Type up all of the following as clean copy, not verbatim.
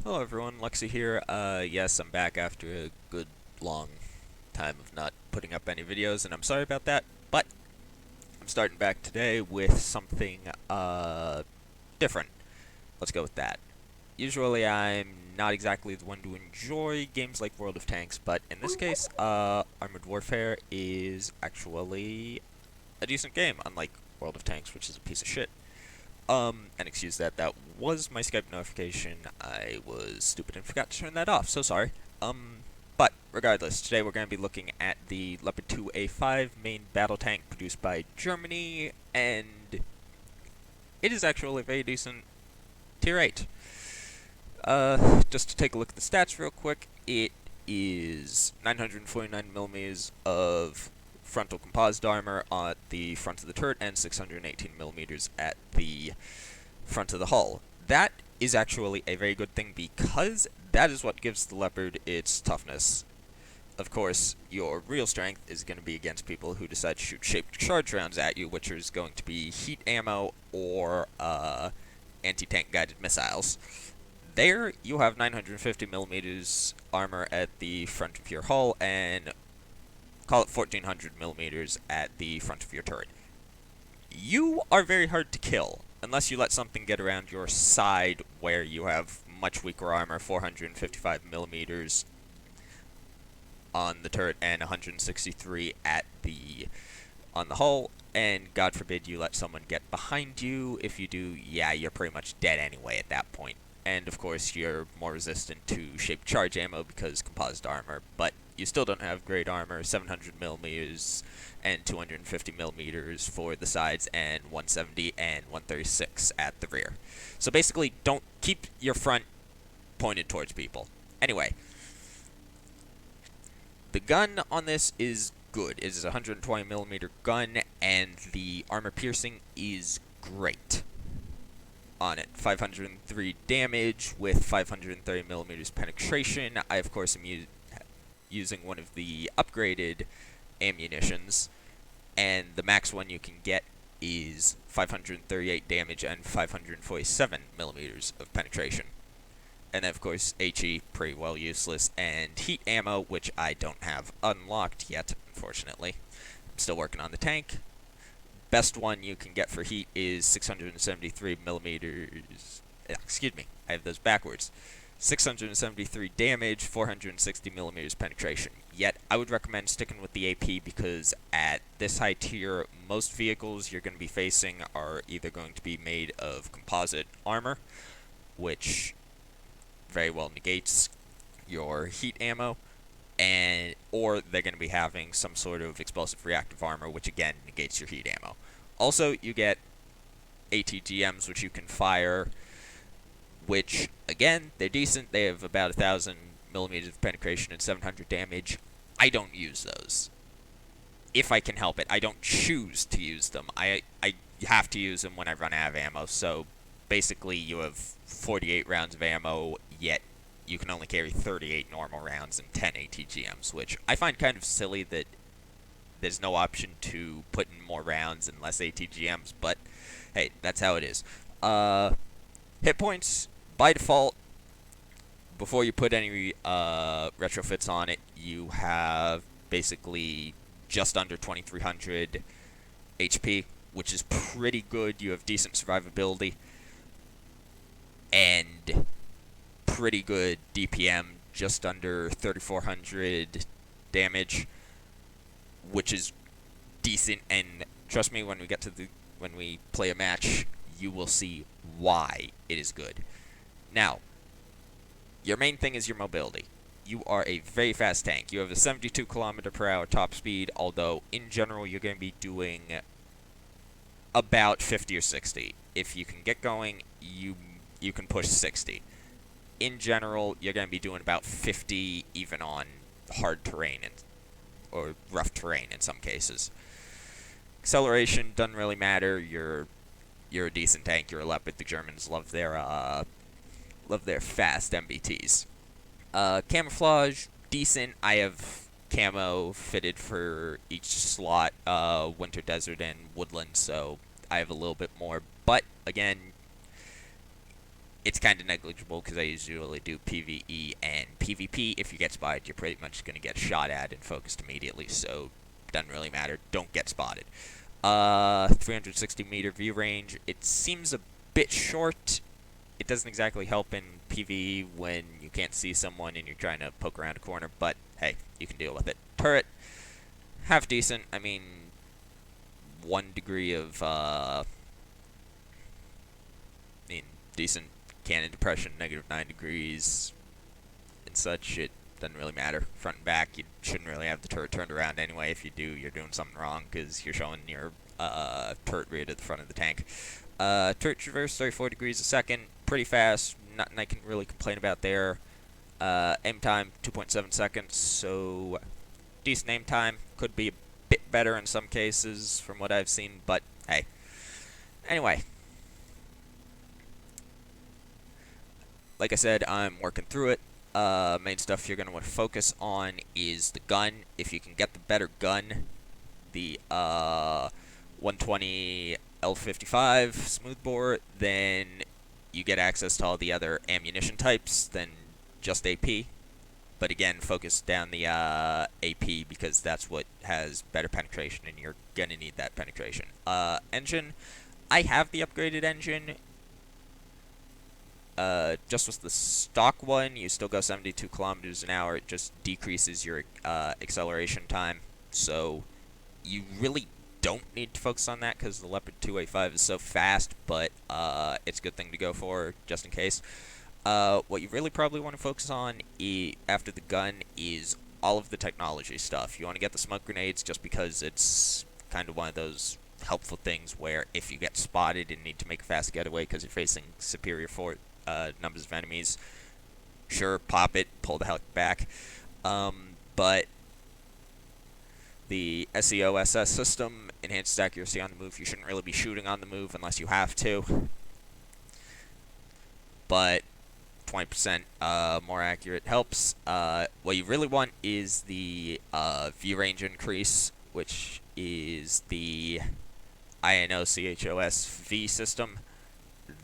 Hello everyone, Lexi here. Yes, I'm back after a good long time of not putting up any videos, and I'm sorry about that, but I'm starting back today with something, different. Let's go with that. Usually I'm not exactly the one to enjoy games like World of Tanks, but in this case, Armored Warfare is actually a decent game, unlike World of Tanks, which is a piece of shit. And excuse that, that was my Skype notification. I was stupid and forgot to turn that off, so sorry. But regardless, today we're going to be looking at the Leopard 2A5 main battle tank produced by Germany, and it is actually a very decent tier 8. Just to take a look at the stats real quick, it is 949 millimeters of frontal composite armor at the front of the turret and 618 millimeters at the front of the hull. That is actually a very good thing because that is what gives the Leopard its toughness. Of course, your real strength is going to be against people who decide to shoot shaped charge rounds at you, which is going to be heat ammo or anti-tank guided missiles. There, you have 950 millimeters armor at the front of your hull and call it 1400 millimeters at the front of your turret. You are very hard to kill, unless you let something get around your side where you have much weaker armor, 455 millimeters on the turret and 163 at the on the hull, and God forbid you let someone get behind you. If you do, yeah, you're pretty much dead anyway at that point. And of course, you're more resistant to shaped charge ammo because composite armor, but you still don't have great armor, 700 millimeters and 250 millimeters for the sides, and 170 and 136 at the rear. So basically, don't keep your front pointed towards people. Anyway, the gun on this is good. It is a 120 millimeter gun, and the armor piercing is great on it. 503 damage with 530 millimeters penetration. I, of course, am using one of the upgraded ammunitions, and the max one you can get is 538 damage and 547 millimeters of penetration. And then, of course, HE, pretty well useless, and heat ammo, which I don't have unlocked yet, unfortunately. I'm still working on the tank. Best one you can get for heat is 673 millimeters. Excuse me, I have those backwards. 673 damage, 460 millimeters penetration. Yet, I would recommend sticking with the AP because at this high tier, most vehicles you're going to be facing are either going to be made of composite armor, which very well negates your heat ammo, and or they're going to be having some sort of explosive reactive armor, which again negates your heat ammo. Also, you get ATGMs, which you can fire, which again they're decent. They have about 1,000 millimeters of penetration and 700 damage. I don't use those if I can help it. I don't choose to use them. I have to use them when I run out of ammo. So basically, you have 48 rounds of ammo, yet you can only carry 38 normal rounds and 10 ATGMs, which I find kind of silly that there's no option to put in more rounds and less ATGMs, but hey, that's how it is. Hit points, by default, before you put any retrofits on it, you have basically just under 2,300 HP, which is pretty good. You have decent survivability and pretty good DPM, just under 3,400 damage, which is decent. And trust me, when we play a match, you will see why it is good. Now, your main thing is your mobility. You are a very fast tank. You have a 72 kilometer per hour top speed, although in general you're going to be doing about 50 or 60. If you can get going, you can push 60. In general, you're going to be doing about 50 even on hard terrain or rough terrain in some cases. Acceleration doesn't really matter. You're a decent tank. You're a Leopard. The Germans love their fast MBTs. Camouflage, decent. I have camo fitted for each slot, winter, desert, and woodland, so I have a little bit more. But again, it's kind of negligible because I usually do PvE and PvP. If you get spotted, you're pretty much going to get shot at and focused immediately, so doesn't really matter. Don't get spotted. 360 meter view range. It seems a bit short. It doesn't exactly help in PvE when you can't see someone and you're trying to poke around a corner, but hey, you can deal with it. Turret, half decent. I mean, 1 degree of, decent cannon depression, -9 degrees and such. It doesn't really matter. Front and back, you shouldn't really have the turret turned around anyway. If you do, you're doing something wrong because you're showing your turret rear to the front of the tank. Turret traverse, 34 degrees a second, pretty fast. Nothing I can really complain about there. Aim time, 2.7 seconds, so decent aim time. Could be a bit better in some cases from what I've seen, but hey. Anyway, like I said, I'm working through it. Main stuff you're going to want to focus on is the gun. If you can get the better gun, the 120 L55 smoothbore, then you get access to all the other ammunition types than just AP. But again, focus down the AP because that's what has better penetration, and you're going to need that penetration. Engine, I have the upgraded engine. Just with the stock one, you still go 72 kilometers an hour. It just decreases your acceleration time. So you really don't need to focus on that because the Leopard 2A5 is so fast, but it's a good thing to go for just in case. What you really probably want to focus on after the gun is all of the technology stuff. You want to get the smoke grenades just because it's kind of one of those helpful things where if you get spotted and need to make a fast getaway because you're facing superior numbers of enemies, sure, pop it, pull the hell back. But the SEOSS system, enhanced accuracy on the move, you shouldn't really be shooting on the move unless you have to. But 20% more accurate helps. What you really want is the view range increase, which is the INOCHOS V system.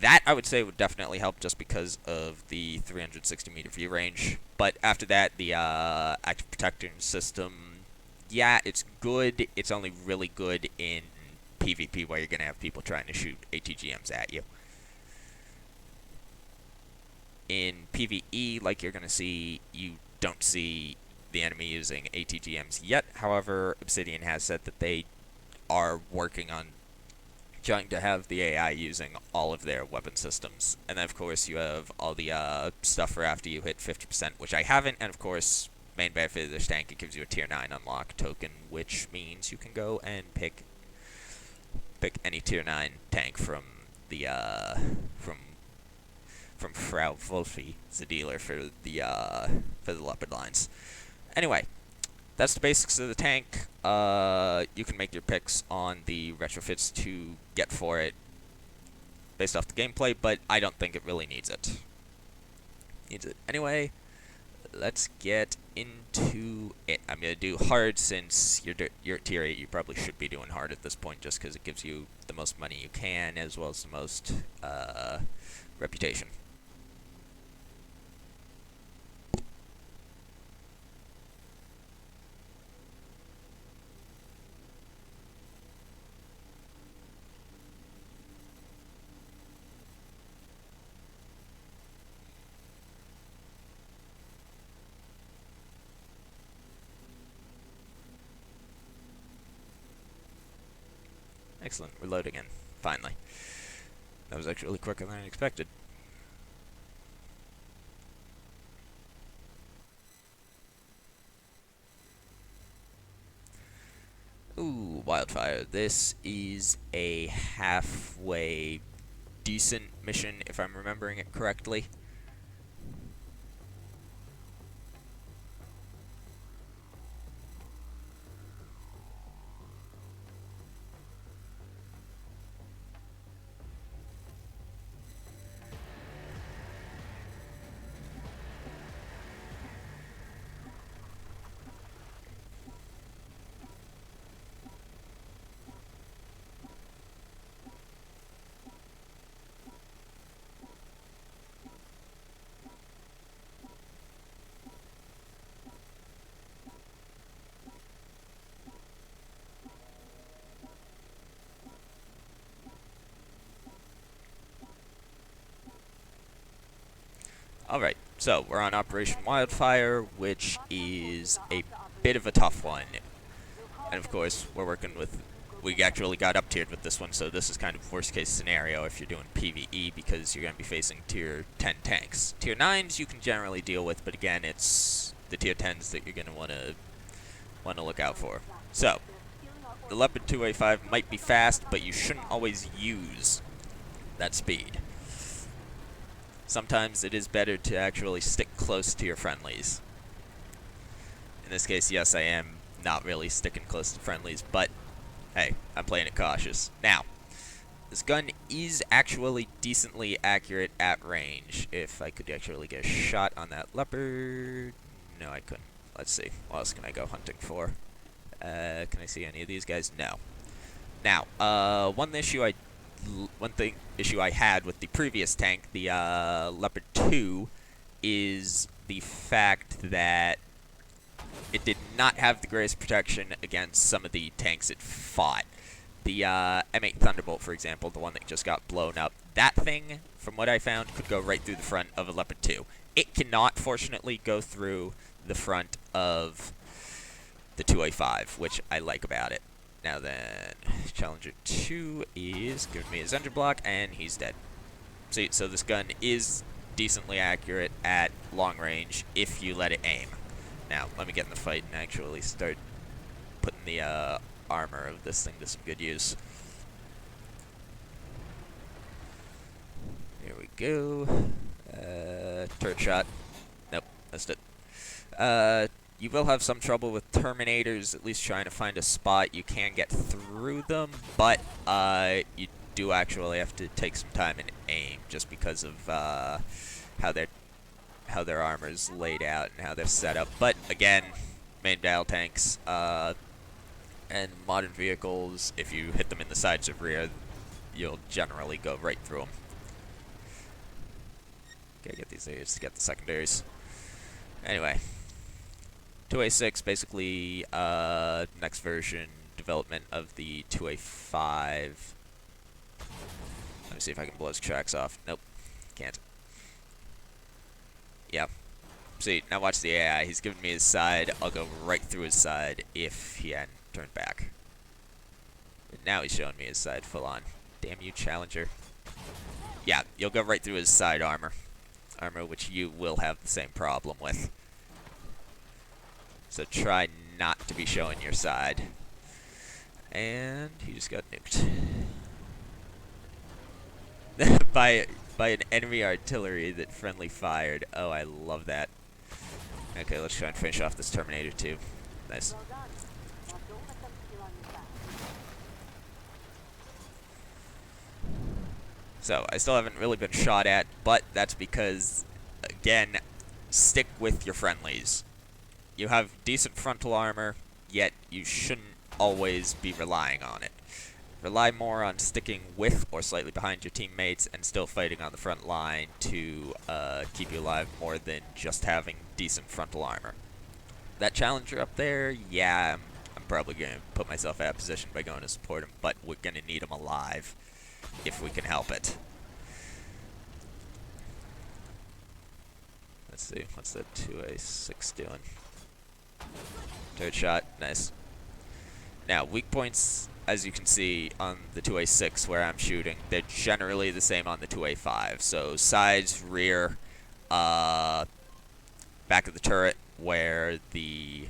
That, I would say, would definitely help just because of the 360 meter view range. But after that, the active protection system, yeah, it's good. It's only really good in PvP where you're going to have people trying to shoot ATGMs at you. In PvE, like you're going to see, you don't see the enemy using ATGMs yet. However, Obsidian has said that they are working on trying to have the AI using all of their weapon systems. And then, of course, you have all the stuff for after you hit 50%, which I haven't. And, of course, main benefit of this tank, it gives you a Tier 9 unlock token, which means you can go and pick any Tier 9 tank from the, from Frau Wolfie, the dealer for the Leopard lines. Anyway, that's the basics of the tank. You can make your picks on the retrofits to get for it based off the gameplay, but I don't think it really needs it. Anyway, let's get into it. I'm going to do hard since you're at tier 8. You probably should be doing hard at this point just because it gives you the most money you can as well as the most reputation. Excellent, we're loading in, finally. That was actually quicker than I expected. Ooh, Wildfire. This is a halfway decent mission, if I'm remembering it correctly. Alright, so we're on Operation Wildfire, which is a bit of a tough one. And of course, we're working with... We actually got up-tiered with this one, so this is kind of worst-case scenario if you're doing PvE, because you're going to be facing Tier 10 tanks. Tier 9s you can generally deal with, but again, it's the Tier 10s that you're going to want to look out for. So, the Leopard 2A5 might be fast, but you shouldn't always use that speed. Sometimes it is better to actually stick close to your friendlies. In this case, yes, I am not really sticking close to friendlies, but hey, I'm playing it cautious. Now, this gun is actually decently accurate at range. If I could actually get a shot on that leopard... No, I couldn't. Let's see. What else can I go hunting for? Can I see any of these guys? No. Now, one issue I had with the previous tank, the Leopard 2, is the fact that it did not have the greatest protection against some of the tanks it fought. The M8 Thunderbolt, for example, the one that just got blown up, that thing, from what I found, could go right through the front of a Leopard 2. It cannot, fortunately, go through the front of the 2A5, which I like about it. Now then, Challenger 2 is giving me his engine block, and he's dead. See, so this gun is decently accurate at long range if you let it aim. Now, let me get in the fight and actually start putting the armor of this thing to some good use. Here we go. Turret shot. Nope, missed it. You will have some trouble with Terminators, at least trying to find a spot you can get through them, but you do actually have to take some time and aim, just because of how their armor's laid out and how they're set up. But again, main battle tanks and modern vehicles, if you hit them in the sides or rear, you'll generally go right through them. Okay, get these areas to get the secondaries. Anyway. 2A6, basically, next version development of the 2A5. Let me see if I can blow his tracks off. Nope, can't. Yeah. See, now watch the AI. He's giving me his side. I'll go right through his side if he hadn't turned back. And now he's showing me his side full on. Damn you, Challenger. Yeah, you'll go right through his side armor. Armor which you will have the same problem with. So try not to be showing your side. And he just got nuked. by an enemy artillery that friendly fired. Oh, I love that. Okay, let's try and finish off this Terminator too. Nice. So, I still haven't really been shot at, but that's because, again, stick with your friendlies. You have decent frontal armor, yet you shouldn't always be relying on it. Rely more on sticking with or slightly behind your teammates and still fighting on the front line to keep you alive more than just having decent frontal armor. That Challenger up there, yeah, I'm probably going to put myself out of position by going to support him, but we're going to need him alive if we can help it. Let's see, what's that 2A6 doing? Third shot, nice. Now, weak points, as you can see on the 2A6 where I'm shooting, they're generally the same on the 2A5. So sides, rear, back of the turret where the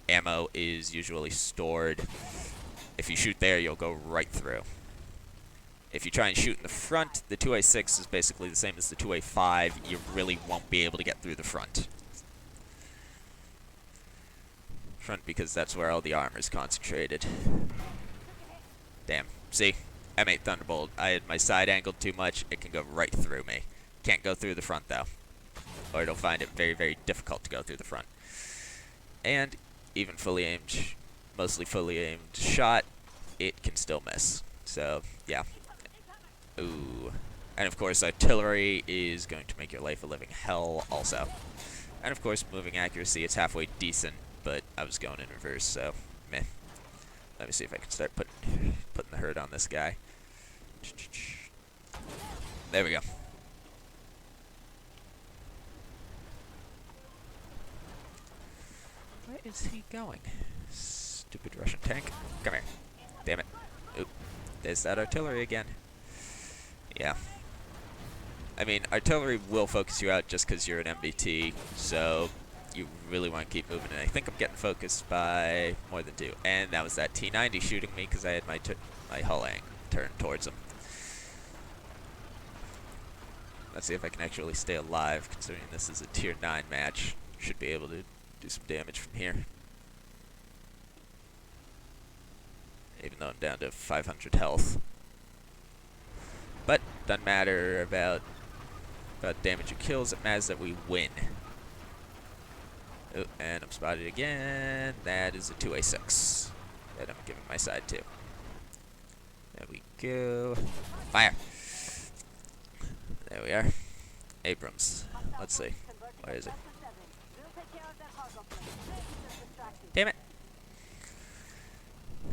ammo is usually stored. If you shoot there, you'll go right through. If you try and shoot in the front, the 2A6 is basically the same as the 2A5. You really won't be able to get through the front. Because that's where all the armor is concentrated. Damn. See? M8 Thunderbolt. I had my side angled too much. It can go right through me. Can't go through the front, though. Or it'll find it very, very difficult to go through the front. And even fully aimed, mostly fully aimed shot, it can still miss. So, yeah. Ooh. And of course, artillery is going to make your life a living hell also. And of course, moving accuracy, it's halfway decent. But I was going in reverse, so meh. Let me see if I can start putting the hurt on this guy. There we go. Where is he going? Stupid Russian tank. Come here. Damn it. Oop. There's that artillery again. Yeah. I mean, artillery will focus you out just because you're an MBT, so you really want to keep moving. And I think I'm getting focused by more than two. And that was that T-90 shooting me because I had my hull turned towards him. Let's see if I can actually stay alive, considering this is a tier 9 match. Should be able to do some damage from here. Even though I'm down to 500 health. But doesn't matter about damage or kills, it matters that we win. Oh, and I'm spotted again. That is a 2A6 that I'm giving my side to. There we go. Fire! There we are. Abrams. Let's see. Where is it? Damn it!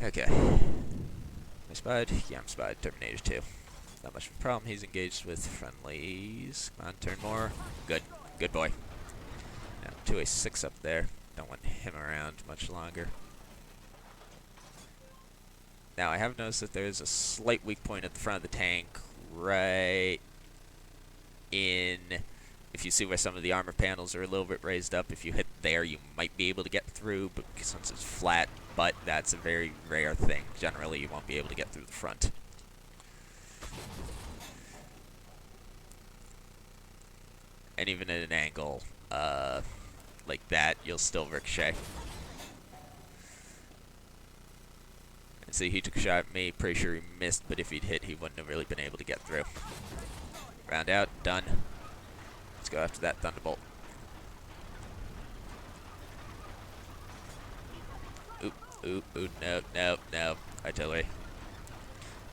Okay. Am I spotted? Yeah, I'm spotted. Terminator 2. Not much of a problem. He's engaged with friendlies. Come on, turn more. Good. Good boy. Now, 2A6 up there. Don't want him around much longer. Now, I have noticed that there is a slight weak point at the front of the tank, right in... If you see where some of the armor panels are a little bit raised up, if you hit there, you might be able to get through, but since it's flat, but that's a very rare thing. Generally, you won't be able to get through the front. And even at an angle like that, you'll still ricochet. And see, he took a shot at me. Pretty sure he missed, but if he'd hit, he wouldn't have really been able to get through. Round out, done. Let's go after that Thunderbolt. Oop, oop, oop, no, no, no. Artillery.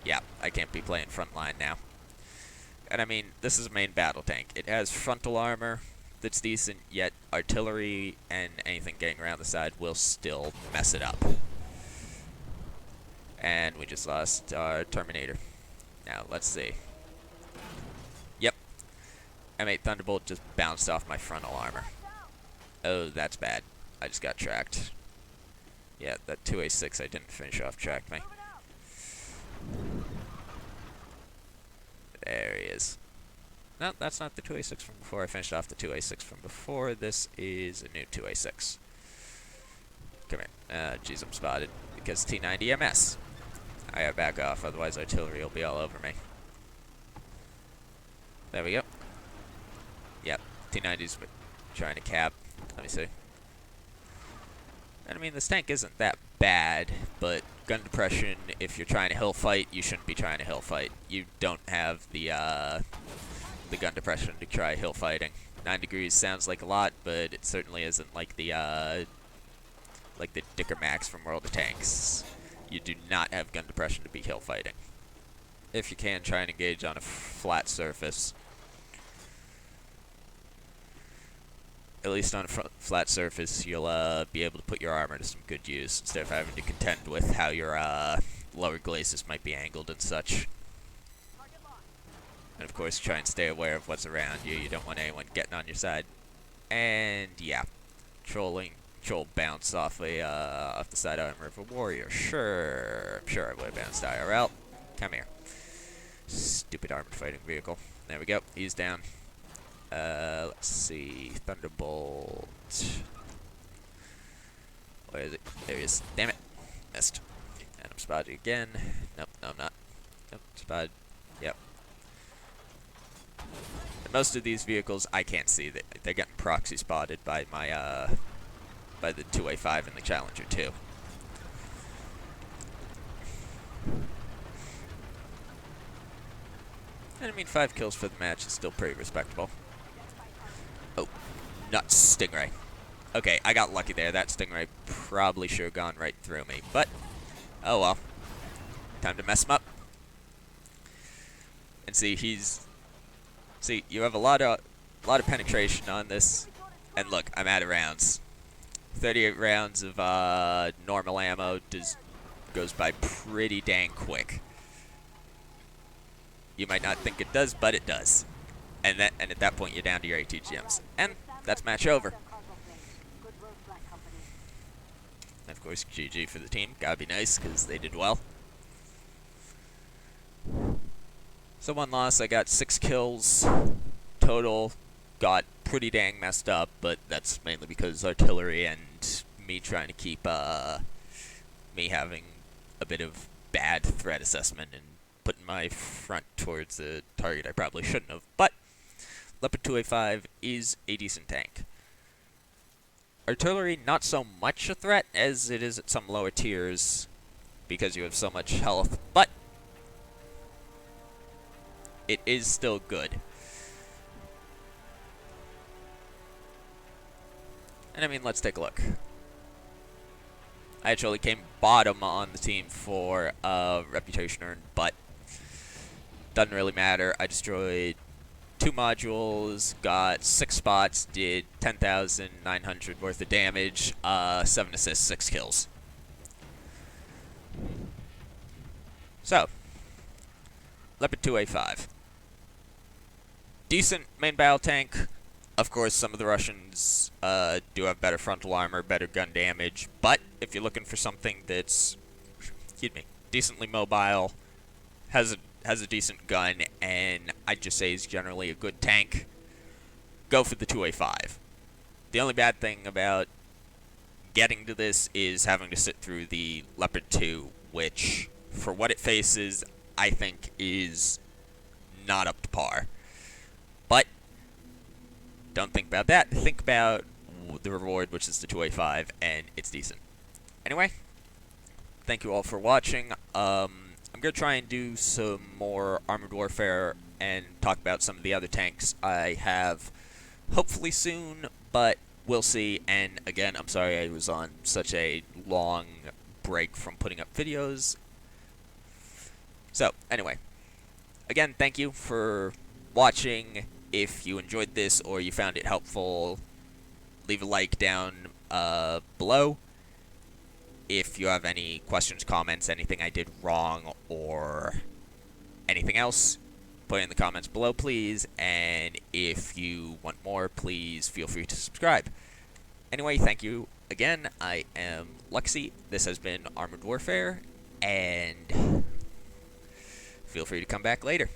Yeah, I can't be playing frontline now. And I mean, this is a main battle tank. It has frontal armor that's decent, yet artillery and anything getting around the side will still mess it up. And we just lost our Terminator. Now, let's see. Yep. M8 Thunderbolt just bounced off my frontal armor. Oh, that's bad. I just got tracked. Yeah, that 2A6 I didn't finish off tracked me. There he is. No, that's not the 2A6 from before. I finished off the 2A6 from before. This is a new 2A6. Come here. Jeez, I'm spotted. Because T90 MS. I gotta back off, otherwise artillery will be all over me. There we go. Yep, T90's trying to cap. Let me see. And I mean, this tank isn't that bad, but gun depression, if you're trying to hill fight, you shouldn't be trying to hill fight. You don't have the gun depression to try hill fighting. 9 degrees sounds like a lot, but it certainly isn't like the Dicker Max from World of Tanks. You do not have gun depression to be hill fighting. If you can, try and engage on a flat surface. At least on a flat surface, you'll be able to put your armor to some good use, instead of having to contend with how your lower glacis might be angled and such. And of course, try and stay aware of what's around you. You don't want anyone getting on your side. And yeah, troll bounce off off the side armor of a warrior. Sure, I'm sure I would have bounced IRL. Come here, stupid armored fighting vehicle. There we go. He's down. Let's see. Thunderbolt. Where is it? There he is. Damn it. Missed. And I'm spotted again. Nope, no I'm not. Nope, spotted. Yep. And most of these vehicles I can't see. They're getting proxy spotted by my, by the 2A5 and the Challenger 2. And I mean, 5 kills for the match is still pretty respectable. Oh, nuts, Stingray. Okay, I got lucky there. That Stingray probably should have gone right through me, but oh well. Time to mess him up. And see, you have a lot of penetration on this. And look, I'm out of rounds. 38 rounds of normal ammo goes by pretty dang quick. You might not think it does, but it does. And at that point, you're down to your ATGMs. And that's match over. Of course, GG for the team. Gotta be nice, because they did well. So 1 loss, I got 6 kills total. Got pretty dang messed up, but that's mainly because artillery and me trying to keep, me having a bit of bad threat assessment and putting my front towards the target I probably shouldn't have. But Leopard 2A5 is a decent tank. Artillery, not so much a threat as it is at some lower tiers because you have so much health, but it is still good. And I mean, let's take a look. I actually came bottom on the team for reputation earned, but doesn't really matter. I destroyed 2 modules, got 6 spots, did 10,900 worth of damage, 7 assists, 6 kills. So, Leopard 2A5. Decent main battle tank. Of course, some of the Russians do have better frontal armor, better gun damage, but if you're looking for something that's, excuse me, decently mobile, has a decent gun, and I'd just say is generally a good tank, go for the 2A5. The only bad thing about getting to this is having to sit through the Leopard 2, which, for what it faces, I think is not up to par. But don't think about that. Think about the reward, which is the 2A5, and it's decent. Anyway, thank you all for watching. I'm going to try and do some more Armored Warfare and talk about some of the other tanks I have hopefully soon, but we'll see. And again, I'm sorry I was on such a long break from putting up videos. So, anyway, again, thank you for watching. If you enjoyed this or you found it helpful, leave a like down below. If you have any questions, comments, anything I did wrong, or anything else, put it in the comments below, please. And if you want more, please feel free to subscribe. Anyway, thank you again. I am Lexi. This has been Armored Warfare, and feel free to come back later.